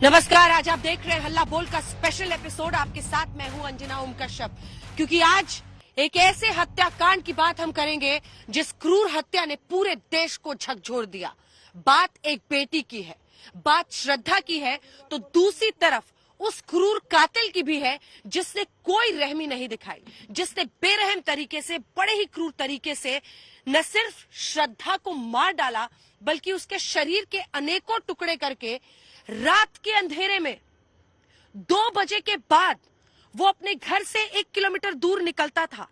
नमस्कार, आज आप देख रहे हैं हल्ला बोल का स्पेशल एपिसोड। आपके साथ मैं हूं अंजना ओम कश्यप। क्योंकि आज एक ऐसे हत्याकांड की बात हम करेंगे जिस क्रूर हत्या ने पूरे देश को झकझोर दिया। बात एक बेटी की है, बात श्रद्धा की है, तो दूसरी तरफ उस क्रूर कातिल की भी है जिसने कोई रहमी नहीं दिखाई, जिसने बेरहम तरीके से, बड़े ही क्रूर तरीके से न सिर्फ श्रद्धा को मार डाला बल्कि उसके शरीर के अनेकों टुकड़े करके रात के अंधेरे में 2 बजे के बाद वो अपने घर से 1 किलोमीटर दूर निकलता था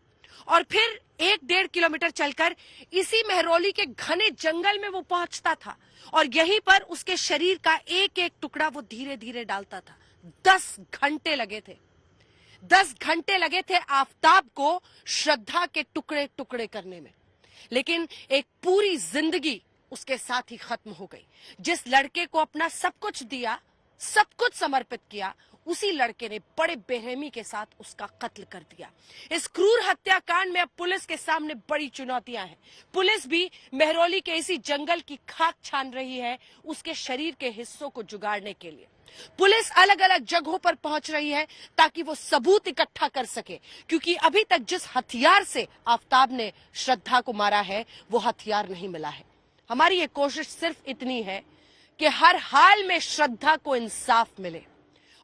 और फिर 1-1.5 किलोमीटर चलकर इसी मेहरौली के घने जंगल में वो पहुंचता था और यहीं पर उसके शरीर का एक एक टुकड़ा वो धीरे धीरे डालता था। 10 घंटे लगे थे, 10 घंटे लगे थे आफताब को श्रद्धा के टुकड़े टुकड़े करने में। लेकिन एक पूरी जिंदगी उसके साथ ही खत्म हो गई। जिस लड़के को अपना सब कुछ दिया, सब कुछ समर्पित किया, उसी लड़के ने बड़े बेरहमी के साथ उसका कत्ल कर दिया। इस क्रूर हत्याकांड में अब पुलिस के सामने बड़ी चुनौतियां हैं। पुलिस भी मेहरौली के इसी जंगल की खाक छान रही है उसके शरीर के हिस्सों को जुगाड़ने के लिए। पुलिस अलग अलग जगहों पर पहुंच रही है ताकि वो सबूत इकट्ठा कर सके, क्योंकि अभी तक जिस हथियार से आफताब ने श्रद्धा को मारा है वो हथियार नहीं मिला है। हमारी ये कोशिश सिर्फ इतनी है कि हर हाल में श्रद्धा को इंसाफ मिले,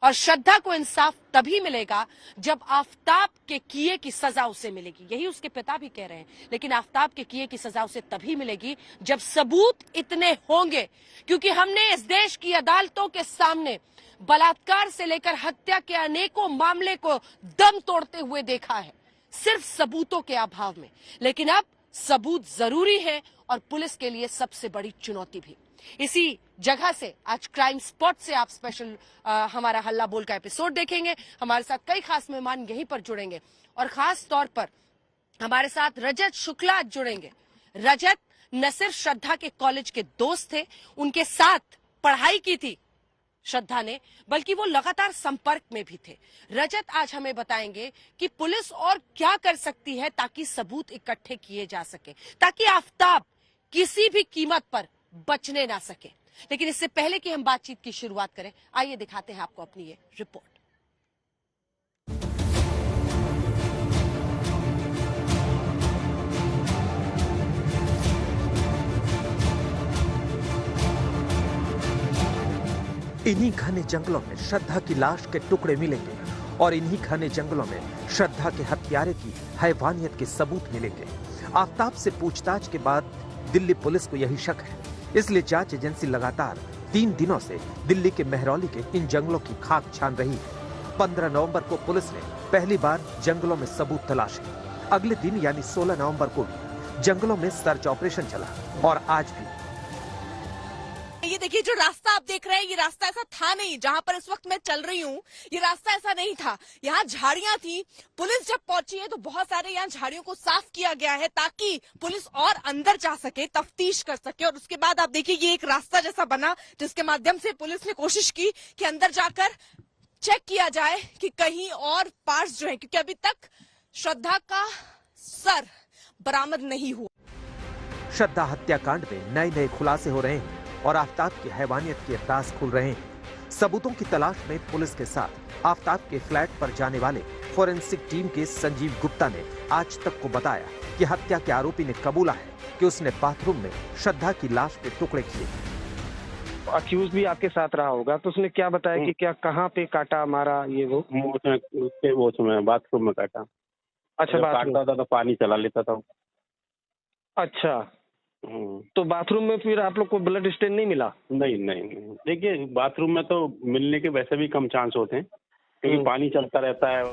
और श्रद्धा को इंसाफ तभी मिलेगा जब आफताब के किए की सजा उसे मिलेगी। यही उसके पिता भी कह रहे हैं। लेकिन आफताब के किए की सजा उसे तभी मिलेगी जब सबूत इतने होंगे, क्योंकि हमने इस देश की अदालतों के सामने बलात्कार से लेकर हत्या के अनेकों मामले को दम तोड़ते हुए देखा है, सिर्फ सबूतों के अभाव में। लेकिन अब सबूत जरूरी है और पुलिस के लिए सबसे बड़ी चुनौती भी। इसी जगह से आज क्राइम स्पॉट से आप स्पेशल हमारा हल्ला बोल का एपिसोड देखेंगे। हमारे साथ कई खास मेहमान यहीं पर जुड़ेंगे और खास तौर पर हमारे साथ रजत शुक्ला जुड़ेंगे। रजत न सिर्फ श्रद्धा के कॉलेज के दोस्त थे, उनके साथ पढ़ाई की थी श्रद्धा ने, बल्कि वो लगातार संपर्क में भी थे। रजत आज हमें बताएंगे कि पुलिस और क्या कर सकती है ताकि सबूत इकट्ठे किए जा सके, ताकि आफताब किसी भी कीमत पर बचने ना सके। लेकिन इससे पहले कि हम बातचीत की शुरुआत करें, आइए दिखाते हैं आपको अपनी ये रिपोर्ट। इन्हीं घने जंगलों में श्रद्धा की लाश के टुकड़े मिलेंगे और इन्हीं घने जंगलों में श्रद्धा के हत्यारे की हैवानियत के सबूत मिलेंगे। आफताब से पूछताछ के बाद दिल्ली पुलिस को यही शक है, इसलिए जांच एजेंसी लगातार 3 दिनों से दिल्ली के मेहरौली के इन जंगलों की खाक छान रही है। 15 नवंबर को पुलिस ने पहली बार जंगलों में सबूत तलाशे। अगले दिन यानी 16 नवंबर को भी जंगलों में सर्च ऑपरेशन चला और आज भी। ये देखिए, जो रास्ता आप देख रहे हैं, ये रास्ता ऐसा था नहीं जहां पर इस वक्त मैं चल रही हूँ। ये रास्ता ऐसा नहीं था, यहाँ झाड़ियां थी। पुलिस जब पहुंची है तो बहुत सारे यहाँ झाड़ियों को साफ किया गया है ताकि पुलिस और अंदर जा सके, तफ्तीश कर सके। और उसके बाद आप देखिए, ये एक रास्ता जैसा बना जिसके माध्यम से पुलिस ने कोशिश की कि अंदर जाकर चेक किया जाए कि कहीं और पार्ट्स जो है, क्योंकि अभी तक श्रद्धा का सर बरामद नहीं हुआ। श्रद्धा हत्याकांड में नए नए खुलासे हो रहे हैं और आफताब की हैवानियत के राज खुल रहे हैं। सबूतों की तलाश में पुलिस के साथ आफताब के फ्लैट पर जाने वाले फोरेंसिक टीम के संजीव गुप्ता ने आज तक को बताया कि हत्या के आरोपी ने कबूला है कि उसने बाथरूम में श्रद्धा की लाश के टुकड़े किए। अक्यूज भी आपके साथ रहा होगा, तो उसने क्या बताया कि क्या कहाँ पे काटा, मारा? ये वो उसमें बाथरूम में काटा। अच्छा, काटता था तो पानी चला लेता था। अच्छा, तो बाथरूम में फिर आप लोग को ब्लड स्टेन नहीं मिला? नहीं, देखिए बाथरूम में तो मिलने के वैसे भी कम चांस होते हैं क्योंकि पानी चलता रहता है।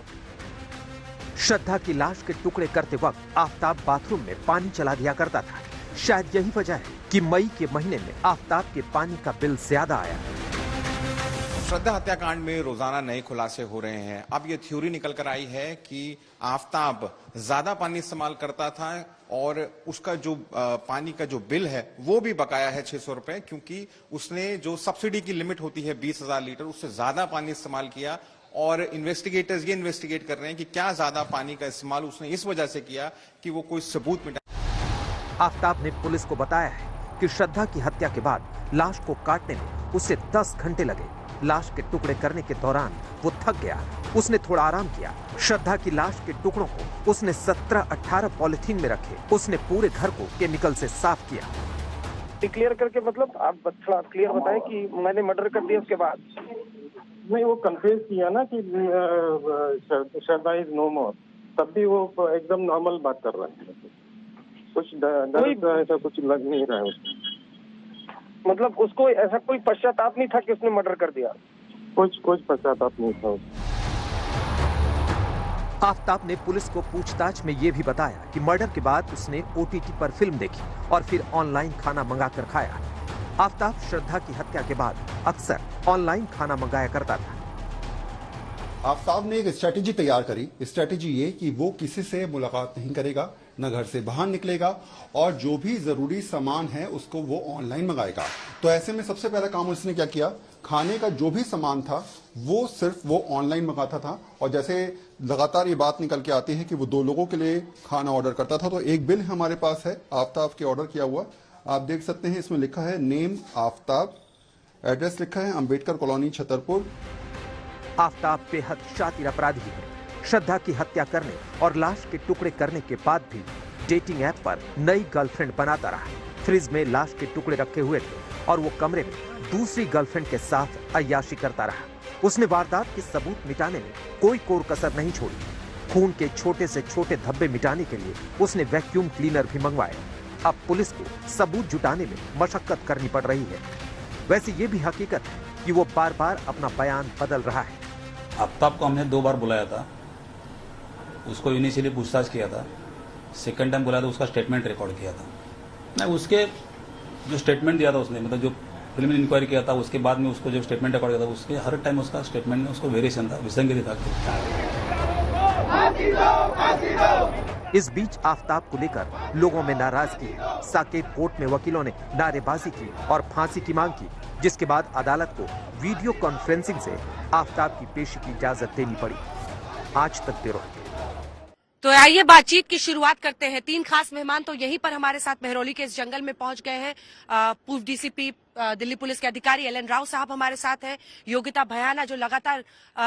श्रद्धा की लाश के टुकड़े करते वक्त आफताब बाथरूम में पानी चला दिया करता था। शायद यही वजह है कि मई के महीने में आफताब के पानी का बिल ज्यादा आया। श्रद्धा हत्याकांड में रोजाना नए खुलासे हो रहे हैं। अब ये थ्योरी निकल कर आई है कि आफताब ज्यादा पानी इस्तेमाल करता था और उसका जो पानी का जो बिल है वो भी बकाया है 600 रुपए, क्योंकि उसने जो सब्सिडी की लिमिट होती है 20,000 लीटर, उससे ज्यादा पानी इस्तेमाल किया। और इन्वेस्टिगेटर्स ये इन्वेस्टिगेट कर रहे हैं कि क्या ज्यादा पानी का इस्तेमाल उसने इस वजह से किया कि वो कोई सबूत मिटा। आफताब ने पुलिस को बताया है कि श्रद्धा की हत्या के बाद लाश को काटने में उसे 10 घंटे लगे। लाश के टुकड़े करने के दौरान वो थक गया। उसने थोड़ा आराम किया। श्रद्धा की लाश के टुकड़ों को उसने 17-18 पॉलिथीन में रखे। उसने पूरे घर को केमिकल से साफ किया। क्लियर करके मतलब आप थोड़ा क्लियर बताएं कि मैंने मर्डर कर दिया उसके बाद। नहीं, वो कन्फ्यूज किया ना कि श्रद्धा इज नो मोर, तब भी वो एकदम नॉर्मल बात कर रहा है। कुछ डर ऐसा कुछ लग नहीं रहा है उसको। मतलब उसको ऐसा कोई पश्चाताप नहीं था कि उसने मर्डर कर दिया? कुछ पश्चाताप नहीं था उसको। आफताब ने पुलिस को पूछताछ में यह भी बताया कि मर्डर के बाद उसने OTT पर फिल्म देखी और फिर ऑनलाइन खाना मंगाकर खाया। आफताब श्रद्धा की हत्या के बाद अक्सर ऑनलाइन खाना मंगाया करता था। आफताब ने एक स्ट्रेटेजी तैयार करी। स्ट्रेटेजी ये कि वो किसी से मुलाकात नहीं करेगा, न घर से बाहर निकलेगा और जो भी जरूरी सामान है उसको वो ऑनलाइन मंगाएगा। तो ऐसे में सबसे पहला काम उसने क्या किया, खाने का जो भी सामान था वो सिर्फ वो ऑनलाइन मंगाता था। और जैसे लगातार ये बात निकल के आती है कि वो 2 लोगों के लिए खाना ऑर्डर करता था। तो एक बिल हमारे पास है आफताब के ऑर्डर किया हुआ, आप देख सकते हैं। इसमें लिखा है नेम आफताब, एड्रेस लिखा है अंबेडकर कॉलोनी छतरपुर। आफताब बेहद शातिर अपराधी है। श्रद्धा की हत्या करने और लाश के टुकड़े करने के बाद भी डेटिंग ऐप पर नई गर्लफ्रेंड बनाता रहा। फ्रिज में लाश के टुकड़े रखे हुए थे और वो कमरे में दूसरी गर्लफ्रेंड के साथ अय्याशी करता रहा। उसने वारदात के सबूत मिटाने में कोई कोर कसर नहीं छोड़ी। खून के छोटे से छोटे धब्बे मिटाने के लिए उसने वैक्यूम क्लीनर भी मंगवाए। अब पुलिस को सबूत जुटाने में मशक्कत करनी पड़ रही है। वैसे ये भी हकीकत है कि वो बार बार अपना बयान बदल रहा है। आफताब को हमने 2 बार बुलाया था, उसको इनिशियली पूछताछ किया था। सेकंड टाइम बुलाया तो उसका स्टेटमेंट रिकॉर्ड किया था। नहीं, उसके जो स्टेटमेंट दिया था उसने, मतलब जो प्रिलिमिनरी इंक्वायरी किया था उसके बाद में उसको जो स्टेटमेंट रिकॉर्ड किया था, उसके हर टाइम उसका स्टेटमेंट में उसको वेरिएशन था, विसंगति था। इस बीच आफताब को लेकर लोगों में नाराजगी है। साकेत कोर्ट में वकीलों ने नारेबाजी की और फांसी की मांग की, जिसके बाद अदालत को वीडियो कॉन्फ्रेंसिंग से आफताब की पेशी की इजाजत देनी पड़ी। आज तक ब्यूरो। तो आइए बातचीत की शुरुआत करते हैं। 3 खास मेहमान तो यहीं पर हमारे साथ मेहरौली के इस जंगल में पहुंच गए हैं। पूर्व DCP दिल्ली पुलिस के अधिकारी LN राव साहब हमारे साथ हैं। योगिता भयाना जो लगातार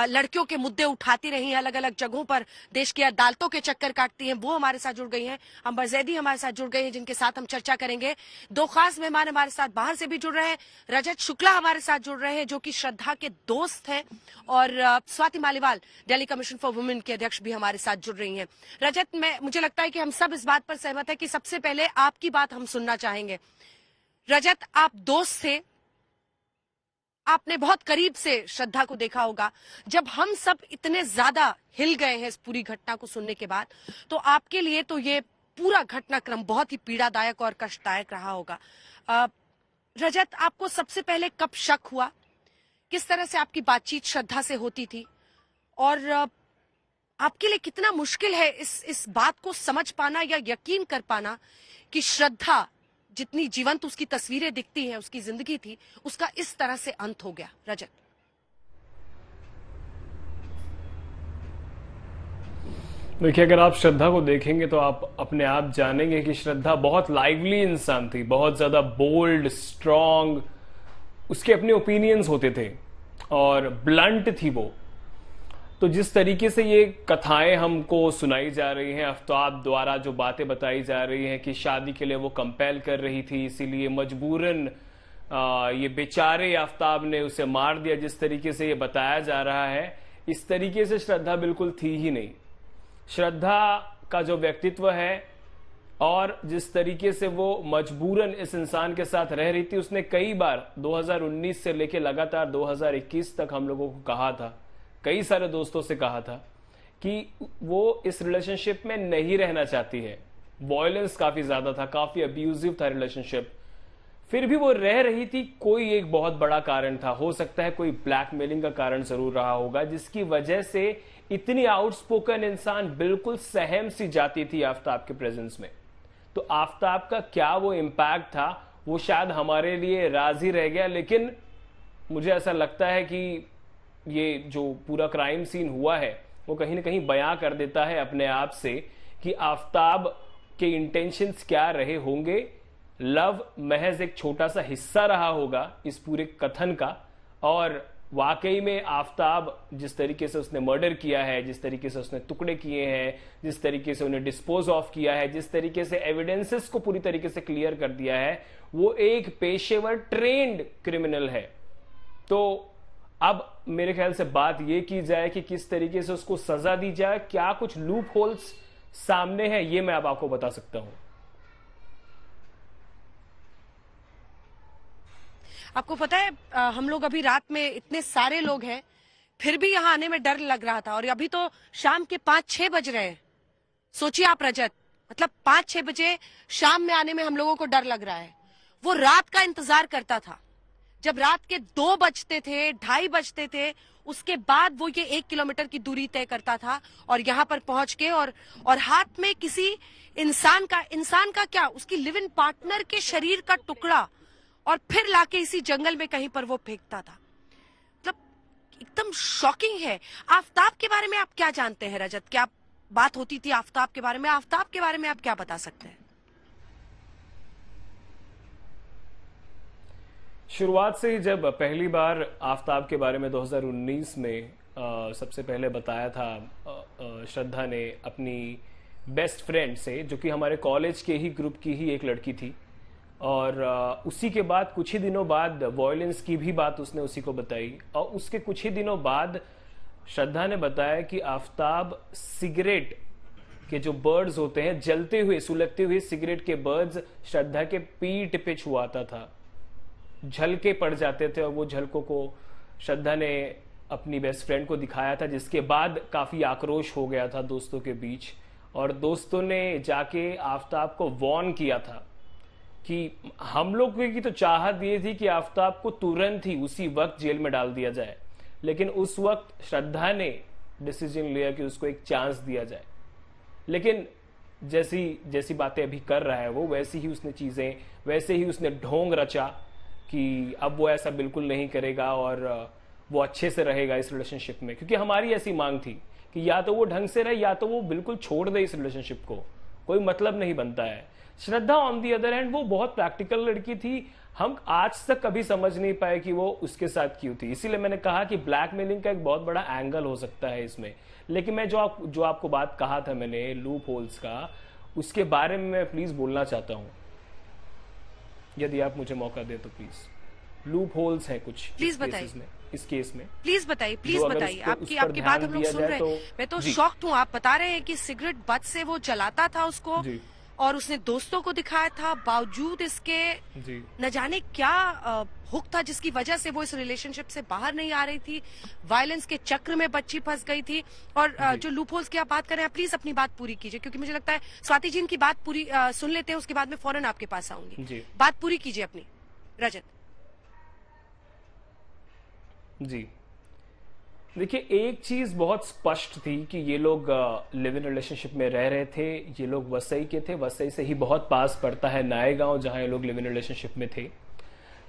लड़कियों के मुद्दे उठाती रही हैं, अलग अलग जगहों पर देश की अदालतों के चक्कर काटती हैं, वो हमारे साथ जुड़ गई हैं। अंबर जैदी हमारे साथ जुड़ गई हैं, जिनके साथ हम चर्चा करेंगे। 2 खास मेहमान हमारे साथ बाहर से भी जुड़ रहे हैं। रजत शुक्ला हमारे साथ जुड़ रहे हैं, जो कि श्रद्धा के दोस्त हैं, और Swati Maliwal Delhi commission for women के अध्यक्ष भी हमारे साथ जुड़ रही हैं। रजत, मुझे लगता है कि हम सब इस बात पर सहमत है कि सबसे पहले आपकी बात हम सुनना चाहेंगे। रजत, आप दोस्त थे, आपने बहुत करीब से श्रद्धा को देखा होगा। जब हम सब इतने ज्यादा हिल गए हैं इस पूरी घटना को सुनने के बाद, तो आपके लिए तो ये पूरा घटनाक्रम बहुत ही पीड़ादायक और कष्टदायक रहा होगा। रजत, आपको सबसे पहले कब शक हुआ? किस तरह से आपकी बातचीत श्रद्धा से होती थी? और आपके लिए कितना मुश्किल है इस बात को समझ पाना या यकीन कर पाना कि श्रद्धा, जितनी जीवंत उसकी तस्वीरें दिखती हैं, उसकी जिंदगी थी, उसका इस तरह से अंत हो गया? रजत, देखिए, अगर आप श्रद्धा को देखेंगे तो आप अपने आप जानेंगे कि श्रद्धा बहुत लाइवली इंसान थी, बहुत ज्यादा बोल्ड, स्ट्रांग, उसके अपने ओपिनियंस होते थे और ब्लंट थी वो। तो जिस तरीके से ये कथाएं हमको सुनाई जा रही हैं, आफताब द्वारा जो बातें बताई जा रही हैं कि शादी के लिए वो कंपेल कर रही थी, इसीलिए मजबूरन ये बेचारे आफताब ने उसे मार दिया, जिस तरीके से ये बताया जा रहा है, इस तरीके से श्रद्धा बिल्कुल थी ही नहीं। श्रद्धा का जो व्यक्तित्व है और जिस तरीके से वो मजबूरन इस इंसान के साथ रह रही थी, उसने कई बार 2019 से लेकर लगातार 2021 तक हम लोगों को कहा था, कई सारे दोस्तों से कहा था कि वो इस रिलेशनशिप में नहीं रहना चाहती है। वॉयलेंस काफी ज्यादा था, काफी अब्यूजिव था रिलेशनशिप, फिर भी वो रह रही थी। कोई एक बहुत बड़ा कारण था, हो सकता है कोई ब्लैकमेलिंग का कारण जरूर रहा होगा, जिसकी वजह से इतनी आउटस्पोकन इंसान बिल्कुल सहम सी जाती थी आफताब के प्रेजेंस में। तो आफताब का क्या वो इम्पैक्ट था, वो शायद हमारे लिए राज ही रह गया। लेकिन मुझे ऐसा लगता है कि ये जो पूरा क्राइम सीन हुआ है वो कहीं ना कहीं बयां कर देता है अपने आप से कि आफताब के इंटेंशंस क्या रहे होंगे। लव महज एक छोटा सा हिस्सा रहा होगा इस पूरे कथन का, और वाकई में आफ्ताब जिस तरीके से उसने मर्डर किया है, जिस तरीके से उसने टुकड़े किए हैं, जिस तरीके से उन्हें डिस्पोज ऑफ किया है, जिस तरीके से एविडेंसेस को पूरी तरीके से क्लियर कर दिया है, वो एक पेशेवर ट्रेंड क्रिमिनल है। तो अब मेरे ख्याल से बात यह की जाए कि किस तरीके से उसको सजा दी जाए, क्या कुछ लूप होल्स सामने है, ये मैं अब आपको बता सकता हूं। आपको पता है हम लोग अभी रात में इतने सारे लोग हैं, फिर भी यहाँ आने में डर लग रहा था, और अभी तो शाम के 5-6 बज रहे हैं। सोचिए आप रजत, मतलब 5-6 बजे शाम में आने में हम लोगों को डर लग रहा है। वो रात का इंतजार करता था, जब रात के 2 बजते थे, 2:30 बजते थे, उसके बाद वो ये 1 किलोमीटर की दूरी तय करता था और यहाँ पर पहुंच के और हाथ में किसी इंसान का क्या, उसकी लिव इन पार्टनर के शरीर का टुकड़ा, और फिर लाके इसी जंगल में कहीं पर वो फेंकता था। मतलब एकदम शॉकिंग है। आफ्ताब के बारे में आप क्या जानते हैं रजत? क्या बात होती थी आफ्ताब के बारे में? आफ्ताब के बारे में आप क्या बता सकते हैं? शुरुआत से ही जब पहली बार आफ्ताब के बारे में 2019 में सबसे पहले बताया था श्रद्धा ने अपनी बेस्ट फ्रेंड से, जो कि हमारे कॉलेज के ही ग्रुप की ही एक लड़की थी, और उसी के बाद कुछ ही दिनों बाद वॉयलेंस की भी बात उसने उसी को बताई, और उसके कुछ ही दिनों बाद श्रद्धा ने बताया कि आफ्ताब सिगरेट के जो बर्ड्स होते हैं, जलते हुए सुलगते हुए सिगरेट के बर्ड्स श्रद्धा के पीठ पे छुआता था, झलके पड़ जाते थे, और वो झलकों को श्रद्धा ने अपनी बेस्ट फ्रेंड को दिखाया था, जिसके बाद काफी आक्रोश हो गया था दोस्तों के बीच, और दोस्तों ने जाके आफ्ताब को वार्न किया था कि हम लोग की तो चाहत ये थी कि आफ्ताब को तुरंत ही उसी वक्त जेल में डाल दिया जाए, लेकिन उस वक्त श्रद्धा ने डिसीजन लिया कि उसको एक चांस दिया जाए। लेकिन जैसी बातें अभी कर रहा है वो, वैसे ही उसने ढोंग रचा कि अब वो ऐसा बिल्कुल नहीं करेगा और वो अच्छे से रहेगा इस रिलेशनशिप में, क्योंकि हमारी ऐसी मांग थी कि या तो वो ढंग से रहे या तो वो बिल्कुल छोड़ दे इस रिलेशनशिप को, कोई मतलब नहीं बनता है। श्रद्धा ऑन दी अदर हैंड वो बहुत प्रैक्टिकल लड़की थी, हम आज तक कभी समझ नहीं पाए कि वो उसके साथ क्यों थी। इसीलिए मैंने कहा कि ब्लैकमेलिंग का एक बहुत बड़ा एंगल हो सकता है इसमें। लेकिन मैं जो आपको बात कहा था मैंने लूप होल्स का, उसके बारे में मैं प्लीज बोलना चाहता हूं, यदि आप मुझे मौका दे तो प्लीज। लूप होल्स हैं कुछ प्लीज बताइए इस केस में। प्लीज बताइए आपकी बात हम लोग सुन रहे हैं। मैं तो शॉक्ड हूँ। आप बता रहे हैं कि सिगरेट बद से वो जलाता था उसको, और उसने दोस्तों को दिखाया था, बावजूद इसके न जाने क्या हुक था जिसकी वजह से वो इस रिलेशनशिप से बाहर नहीं आ रही थी, वायलेंस के चक्र में बच्ची फंस गई थी। और जो लूप होल्स की आप बात कर रहे हैं, प्लीज अपनी बात पूरी कीजिए, क्योंकि मुझे लगता है स्वाति जी इनकी बात पूरी सुन लेते हैं, उसके बाद में फौरन आपके पास आऊंगी। बात पूरी कीजिए अपनी रजत। जी देखिए, एक चीज बहुत स्पष्ट थी कि ये लोग लिव इन रिलेशनशिप में रह रहे थे। ये लोग वसई के थे, वसई से ही बहुत पास पड़ता है नायगांव, जहां ये लोग लिव इन रिलेशनशिप में थे।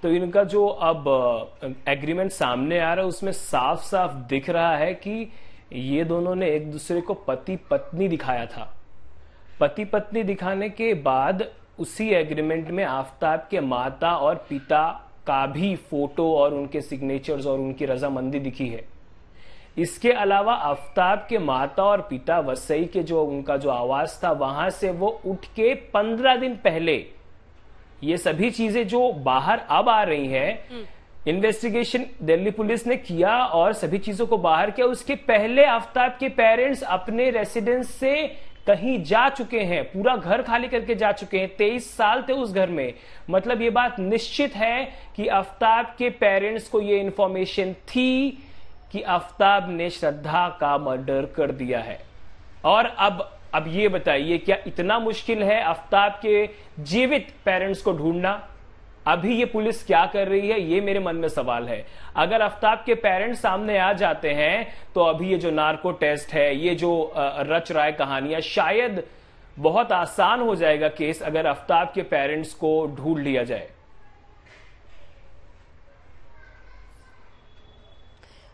तो इनका जो अब एग्रीमेंट सामने आ रहा है उसमें साफ साफ दिख रहा है कि ये दोनों ने एक दूसरे को पति पत्नी दिखाया था। पति पत्नी दिखाने के बाद उसी एग्रीमेंट में आफ्ताब के माता और पिता का भी फोटो और उनके सिग्नेचर्स और उनकी रजामंदी दिखी है। इसके अलावा आफ्ताब के माता और पिता वसई के जो उनका जो आवास था वहां से वो उठ के 15 दिन पहले, ये सभी चीजें जो बाहर अब आ रही हैं, इन्वेस्टिगेशन दिल्ली पुलिस ने किया और सभी चीजों को बाहर किया। उसके पहले आफ्ताब के पेरेंट्स अपने रेसिडेंस से कहीं जा चुके हैं, पूरा घर खाली करके जा चुके हैं। 23 साल थे उस घर में। मतलब ये बात निश्चित है कि आफ्ताब के पेरेंट्स को ये इंफॉर्मेशन थी कि आफ्ताब ने श्रद्धा का मर्डर कर दिया है। और अब ये बताइए, क्या इतना मुश्किल है आफ्ताब के जीवित पेरेंट्स को ढूंढना? अभी ये पुलिस क्या कर रही है, ये मेरे मन में सवाल है। अगर आफ्ताब के पेरेंट्स सामने आ जाते हैं तो अभी ये जो नार्को टेस्ट है, ये जो रच रहा है कहानियां, शायद बहुत आसान हो जाएगा केस अगर आफ्ताब के पेरेंट्स को ढूंढ लिया जाए।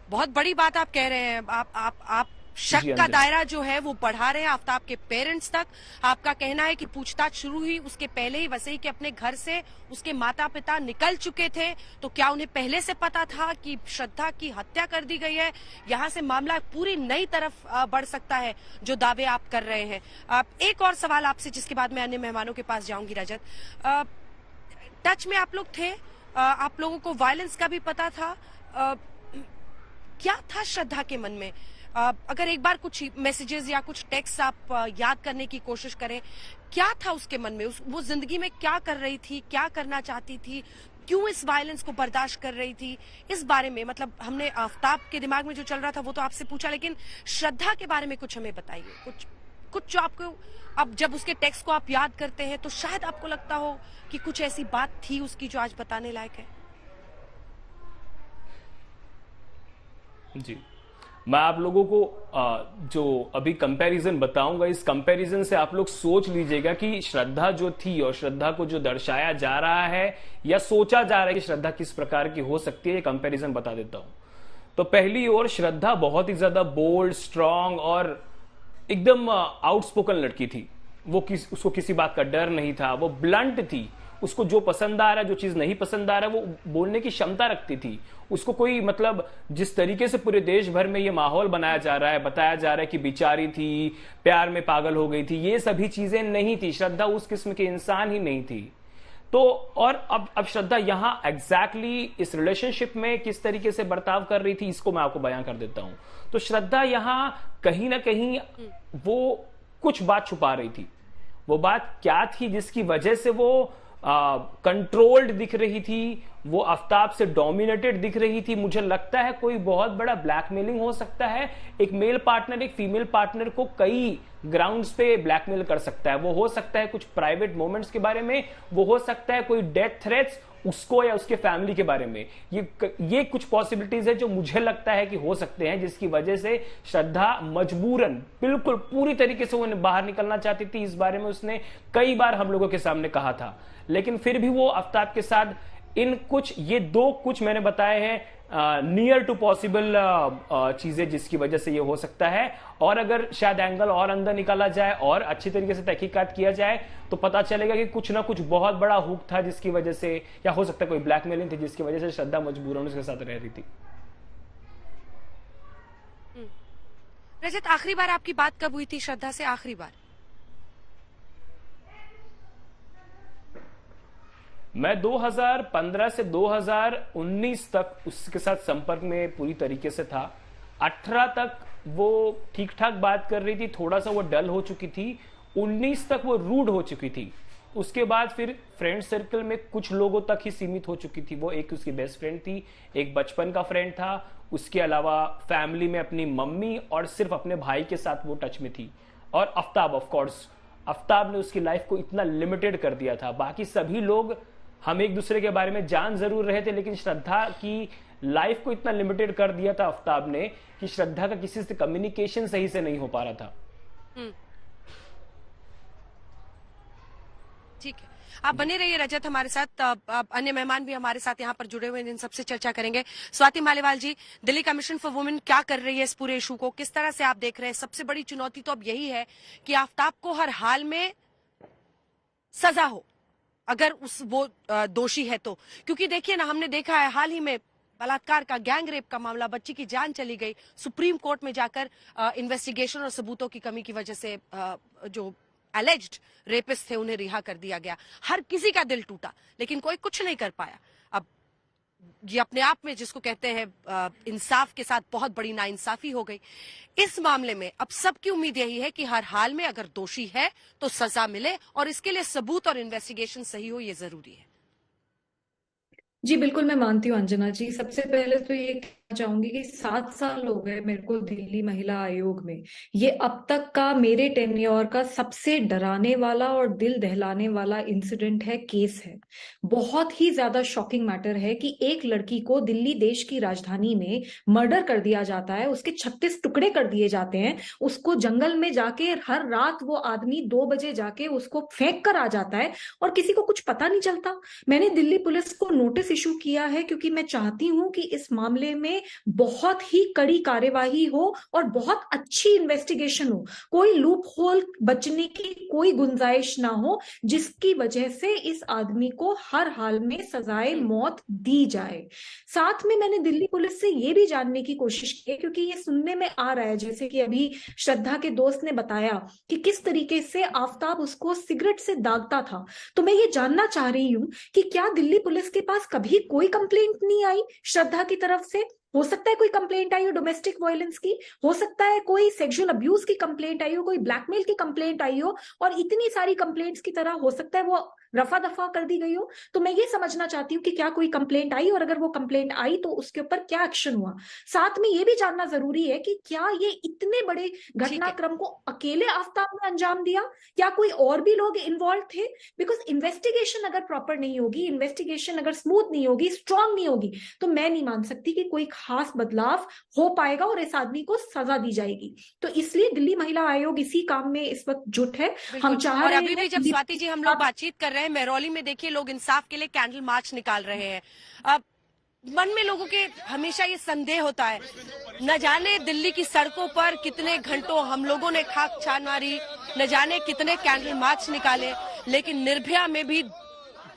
बहुत बड़ी बात आप कह रहे हैं। आप शक जी, का अंजना। दायरा जो है वो बढ़ा रहे हैं आफ्ताब के पेरेंट्स तक। आपका कहना है कि पूछताछ शुरू हुई उसके पहले ही वसई के अपने घर से उसके माता पिता निकल चुके थे, तो क्या उन्हें पहले से पता था कि श्रद्धा की हत्या कर दी गई है? यहाँ से मामला पूरी नई तरफ बढ़ सकता है जो दावे आप कर रहे हैं। एक और सवाल आपसे जिसके बाद मैं अन्य मेहमानों के पास जाऊंगी। रजत, टच में आप लोग थे, आप लोगों को वायलेंस का भी पता था, क्या था श्रद्धा के मन में? अगर एक बार कुछ मैसेजेस या कुछ टेक्स्ट आप याद करने की कोशिश करें, क्या था उसके मन में? वो जिंदगी में क्या कर रही थी, क्या करना चाहती थी, क्यों इस वायलेंस को बर्दाश्त कर रही थी? इस बारे में मतलब हमने आफ्ताब के दिमाग में जो चल रहा था वो तो आपसे पूछा, लेकिन श्रद्धा के बारे में कुछ हमें बताइए। कुछ जो आपको, अब जब उसके टेक्स्ट को आप याद करते हैं तो शायद आपको लगता हो कि कुछ ऐसी बात थी उसकी जो आज बताने लायक है। जी, मैं आप लोगों को जो अभी कंपैरिजन बताऊंगा, इस कंपैरिजन से आप लोग सोच लीजिएगा कि श्रद्धा जो थी और श्रद्धा को जो दर्शाया जा रहा है या सोचा जा रहा है कि श्रद्धा किस प्रकार की हो सकती है, ये कंपैरिजन बता देता हूं। तो पहली ओर श्रद्धा बहुत ही ज्यादा बोल्ड, स्ट्रांग और एकदम आउटस्पोकन लड़की थी। उसको किसी बात का डर नहीं था, वो ब्लंट थी। उसको जो पसंद आ रहा है, जो चीज नहीं पसंद आ रहा है, वो बोलने की क्षमता रखती थी। उसको कोई मतलब जिस तरीके से पूरे देश भर में ये माहौल बनाया जा रहा है, बताया जा रहा है कि बेचारी थी, प्यार में पागल हो गई थी, ये सभी चीजें नहीं थी। श्रद्धा उस किस्म के इंसान ही नहीं थी। तो और अब श्रद्धा यहां एग्जैक्टली इस रिलेशनशिप में किस तरीके से बर्ताव कर रही थी, इसको मैं आपको बयां कर देता हूं। तो श्रद्धा यहां कहीं ना कहीं वो कुछ बात छुपा रही थी। वो बात क्या थी जिसकी वजह से वो कंट्रोल्ड दिख रही थी, वो आफ्ताब से डोमिनेटेड दिख रही थी? मुझे लगता है कोई बहुत बड़ा ब्लैकमेलिंग हो सकता है। एक मेल पार्टनर एक फीमेल पार्टनर को कई ग्राउंड्स पे ब्लैकमेल कर सकता है। वो हो सकता है कुछ प्राइवेट मोमेंट्स के बारे में, वो हो सकता है कोई डेथ थ्रेट्स उसको या उसके फैमिली के बारे में। ये कुछ पॉसिबिलिटीज है जो मुझे लगता है कि हो सकते हैं, जिसकी वजह से श्रद्धा मजबूरन बिल्कुल पूरी तरीके से वो बाहर निकलना चाहती थी। इस बारे में उसने कई बार हम लोगों के सामने कहा था, लेकिन फिर भी वो आफ्ताब के साथ ये दो कुछ मैंने बताए हैं नियर टू पॉसिबल चीजें जिसकी वजह से ये हो सकता है। और अगर शायद एंगल और अंदर निकाला जाए और अच्छी तरीके से तहकीकात किया जाए तो पता चलेगा कि कुछ ना कुछ बहुत बड़ा हुक था जिसकी वजह से, या हो सकता है कोई ब्लैकमेलिंग थी जिसकी वजह से श्रद्धा मजबूरन उसके साथ रह रही थी। रजत, आखिरी बार आपकी बात कब हुई थी श्रद्धा से? आखिरी बार मैं 2015 से 2019 तक उसके साथ संपर्क में पूरी तरीके से था। 18 तक वो ठीक ठाक बात कर रही थी, थोड़ा सा वो डल हो चुकी थी। 19 तक वो रूड हो चुकी थी। उसके बाद फिर फ्रेंड सर्कल में कुछ लोगों तक ही सीमित हो चुकी थी। वो एक उसकी बेस्ट फ्रेंड थी, एक बचपन का फ्रेंड था, उसके अलावा फैमिली में अपनी मम्मी और सिर्फ अपने भाई के साथ वो टच में थी। और आफ्ताब, ऑफ कोर्स आफ्ताब ने उसकी लाइफ को इतना लिमिटेड कर दिया था। बाकी सभी लोग हम एक दूसरे के बारे में जान जरूर रहे थे, लेकिन श्रद्धा की लाइफ को इतना लिमिटेड कर दिया था आफ्ताब ने कि श्रद्धा का किसी से कम्युनिकेशन सही से नहीं हो पा रहा था। ठीक है, आप बने रहिए रजत हमारे साथ। अन्य मेहमान भी हमारे साथ यहाँ पर जुड़े हुए हैं, इन सबसे चर्चा करेंगे। स्वाति मालीवाल जी, दिल्ली कमीशन फॉर वुमेन क्या कर रही है इस पूरे इशू को, किस तरह से आप देख रहे हैं? सबसे बड़ी चुनौती तो अब यही है कि आफ्ताब को हर हाल में सजा हो, अगर वो दोषी है तो। क्योंकि देखिए ना, हमने देखा है हाल ही में बलात्कार का, गैंग रेप का मामला, बच्ची की जान चली गई, सुप्रीम कोर्ट में जाकर इन्वेस्टिगेशन और सबूतों की कमी की वजह से जो एलेज्ड रेपिस्ट थे उन्हें रिहा कर दिया गया। हर किसी का दिल टूटा, लेकिन कोई कुछ नहीं कर पाया। अब ये अपने आप में जिसको कहते हैं इंसाफ के साथ बहुत बड़ी नाइंसाफी हो गई। इस मामले में अब सबकी उम्मीद यही है कि हर हाल में अगर दोषी है तो सजा मिले, और इसके लिए सबूत और इन्वेस्टिगेशन सही हो, ये जरूरी है। जी बिल्कुल, मैं मानती हूँ अंजना जी। सबसे पहले तो ये कहना चाहूंगी कि 7 साल हो गए मेरे को दिल्ली महिला आयोग में। ये अब तक का मेरे टेन्योर का सबसे डराने वाला और दिल दहलाने वाला इंसिडेंट है, केस है। बहुत ही ज्यादा शॉकिंग मैटर है कि एक लड़की को दिल्ली देश की राजधानी में मर्डर कर दिया जाता है, उसके 36 टुकड़े कर दिए जाते हैं, उसको जंगल में जाके हर रात वो आदमी 2 बजे जाके उसको फेंक कर आ जाता है और किसी को कुछ पता नहीं चलता। मैंने दिल्ली पुलिस को नोटिस इशू किया है क्योंकि मैं चाहती हूं कि इस मामले में बहुत ही कड़ी कार्यवाही हो और बहुत अच्छी इन्वेस्टिगेशन हो, कोई लूप होल बचने की कोई गुंजाइश ना हो जिसकी वजह से इस आदमी को हर हाल में सजाए मौत दी जाए। साथ में मैंने दिल्ली पुलिस से ये भी जानने की कोशिश की क्योंकि ये सुनने में आ रहा है, जैसे कि अभी श्रद्धा के दोस्त ने बताया कि किस तरीके से आफताब उसको सिगरेट से दागता था, तो मैं ये जानना चाह रही हूं कि क्या दिल्ली पुलिस के पास कभी कोई कंप्लेंट नहीं आई श्रद्धा की तरफ से? हो सकता है कोई कंप्लेंट आई हो डोमेस्टिक वायलेंस की, हो सकता है कोई सेक्सुअल अब्यूज की कंप्लेंट आई हो, कोई ब्लैकमेल की कंप्लेंट आई हो, और इतनी सारी कंप्लेंट्स की तरह हो सकता है वो रफा दफा कर दी गई हो। तो मैं ये समझना चाहती हूँ कि क्या कोई कंप्लेंट आई, और अगर वो कंप्लेंट आई तो उसके ऊपर क्या एक्शन हुआ। साथ में ये भी जानना जरूरी है कि क्या ये इतने बड़े घटनाक्रम को अकेले आफताब ने अंजाम दिया, क्या कोई और भी लोग इन्वॉल्व थे? बिकॉज इन्वेस्टिगेशन अगर प्रॉपर नहीं होगी, इन्वेस्टिगेशन अगर स्मूथ नहीं होगी, स्ट्रांग नहीं होगी, तो मैं नहीं मान सकती कि कोई खास बदलाव हो पाएगा और इस आदमी को सजा दी जाएगी। तो इसलिए दिल्ली महिला आयोग इसी काम में इस वक्त जुट है। हम चाह रहे हैं, अभी भी जब स्वाति जी हम लोग बातचीत कर रहे हैं, महरौली में देखिए लोग इंसाफ के लिए कैंडल मार्च निकाल रहे हैं। अब मन में लोगों के हमेशा ये संदेह होता है, न जाने दिल्ली की सड़कों पर कितने घंटों हम लोगों ने खाक छान मारी, न जाने कितने कैंडल मार्च निकाले, लेकिन निर्भया में भी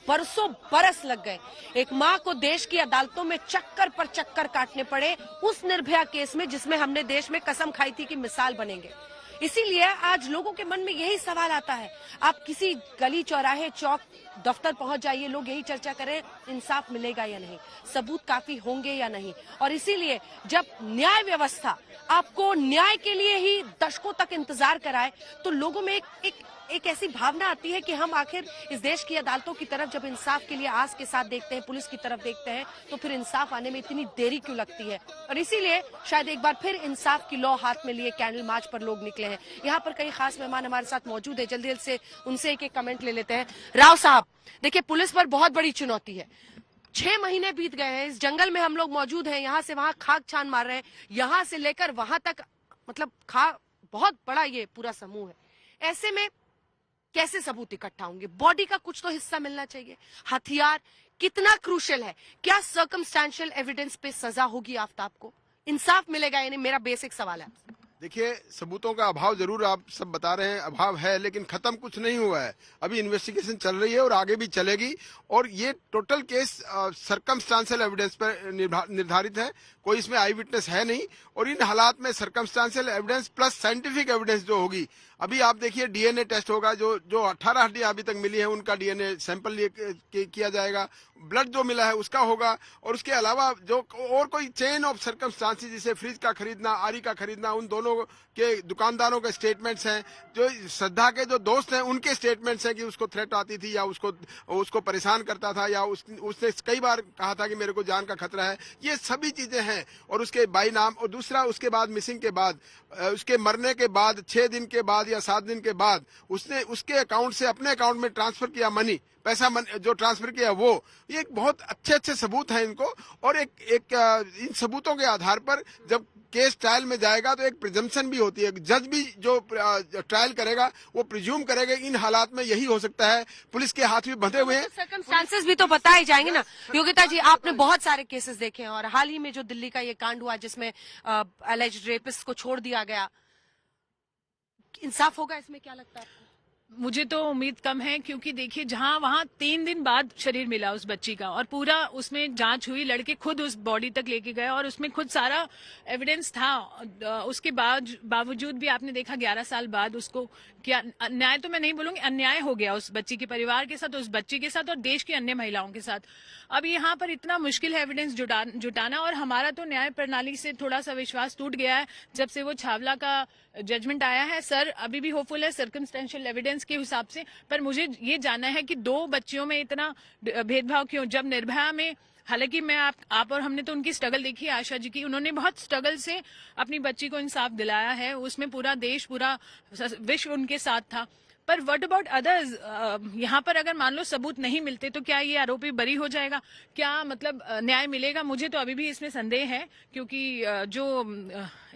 बरसों बरस लग गए। एक माँ को देश की अदालतों में चक्कर पर चक्कर काटने पड़े उस निर्भया केस में जिसमें हमने देश में कसम खाई थी कि मिसाल बनेंगे। इसीलिए आज लोगों के मन में यही सवाल आता है, आप किसी गली चौराहे चौक दफ्तर पहुंच जाइए, लोग यही चर्चा करें इंसाफ मिलेगा या नहीं, सबूत काफी होंगे या नहीं। और इसीलिए जब न्याय व्यवस्था आपको न्याय के लिए ही दशकों तक इंतजार कराए, तो लोगों में एक ऐसी भावना आती है कि हम आखिर इस देश की अदालतों की तरफ जब इंसाफ के लिए आस के साथ देखते हैं, पुलिस की तरफ देखते हैं, तो फिर इंसाफ आने में इतनी देरी क्यों लगती है। और इसीलिए शायद एक बार फिर इंसाफ की लौ हाथ में लिए कैंडल मार्च पर लोग निकले हैं। यहाँ पर कई खास मेहमान हमारे साथ मौजूद है, जल्दी से उनसे एक एक कमेंट ले लेते हैं। राव साहब, देखिए पुलिस पर बहुत बड़ी चुनौती है, 6 महीने बीत गए हैं, इस जंगल में हम लोग मौजूद हैं, यहाँ से वहां खाक छान मार रहे हैं, यहाँ से लेकर वहां तक, मतलब बहुत बड़ा ये पूरा समूह है। ऐसे में कैसे सबूत इकट्ठा होंगे? बॉडी का कुछ तो हिस्सा मिलना चाहिए, हथियार कितना क्रूशियल है, क्या सर्कमस्टेंशियल एविडेंस पे सजा होगी आफताब को, इंसाफ मिलेगा यानी? मेरा बेसिक सवाल है। देखिए, सबूतों का अभाव जरूर आप सब बता रहे हैं, अभाव है, लेकिन खत्म कुछ नहीं हुआ है। अभी इन्वेस्टिगेशन चल रही है और आगे भी चलेगी, और ये टोटल केस सर्कमस्टांशियल एविडेंस पर निर्धारित है, कोई इसमें आई विटनेस है नहीं। और इन हालात में circumstantial evidence plus scientific evidence जो होगी, अभी आप देखिए डीएनए टेस्ट होगा, जो 18 हड्डियां अभी तक मिली है उनका डीएनए सैंपल किया जाएगा, ब्लड जो मिला है उसका होगा, और उसके अलावा जो और कोई चेन ऑफ सर्कमस्टांसेस जैसे फ्रिज का खरीदना, आरी का खरीदना, उन दोनों के दुकानदारों के स्टेटमेंट्स हैं, जो श्रद्धा के जो दोस्त हैं उनके स्टेटमेंट्स हैं कि उसको थ्रेट आती थी या उसको परेशान करता था या उसने कई बार कहा था कि मेरे को जान का खतरा है, ये सभी चीजें हैं। और उसके बाई नाम, और दूसरा उसके बाद मिसिंग के बाद, उसके मरने के बाद 6 दिन के बाद या 7 दिन के बाद उसने उसके अकाउंट से अपने अकाउंट में ट्रांसफर किया पैसा जो ट्रांसफर किया, वो ये एक बहुत अच्छे सबूत हैं इनको। और इन सबूतों के आधार पर जब केस ट्रायल में जाएगा तो एक प्रिजम्पशन भी होती है, जज भी जो ट्रायल करेगा वो प्रिज्यूम करेगा इन हालात में यही हो सकता है, पुलिस के हाथ भी बंधे हुए हैं, सर्कमस्टांसेस भी तो बताए जाएंगे ना। योगिता जी, आपने बहुत सारे केसेस देखे हैं, और हाल ही में जो दिल्ली का ये कांड हुआ जिसमें अलेज्ड रेपिस्ट को छोड़ दिया गया, इंसाफ होगा इसमें, क्या लगता है? मुझे तो उम्मीद कम है, क्योंकि देखिए वहाँ 3 दिन बाद शरीर मिला उस बच्ची का, और पूरा उसमें जांच हुई, लड़के खुद उस बॉडी तक लेके गए और उसमें खुद सारा एविडेंस था। उसके बावजूद भी आपने देखा 11 साल बाद उसको क्या न्याय, तो मैं नहीं बोलूंगी, अन्याय हो गया उस बच्ची के परिवार के साथ, उस बच्ची के साथ और देश की अन्य महिलाओं के साथ। अब यहाँ पर इतना मुश्किल है एविडेंस जुटाना, और हमारा तो न्याय प्रणाली से थोड़ा सा विश्वास टूट गया है जब से वो छावला का जजमेंट आया है। सर अभी भी होपफुल है सर्कमस्टेंशियल एविडेंस के हिसाब से, पर मुझे ये जानना है कि 2 बच्चियों में इतना भेदभाव क्यों? जब निर्भया में, हालांकि मैं आप और हमने तो उनकी स्ट्रगल देखी है, आशा जी की, उन्होंने बहुत स्ट्रगल से अपनी बच्ची को इंसाफ दिलाया है, उसमें पूरा देश, पूरा विश्व उनके साथ था। पर व्हाट अबाउट अदर्स? यहाँ पर अगर मान लो सबूत नहीं मिलते तो क्या ये आरोपी बरी हो जाएगा? क्या मतलब न्याय मिलेगा? मुझे तो अभी भी इसमें संदेह है, क्योंकि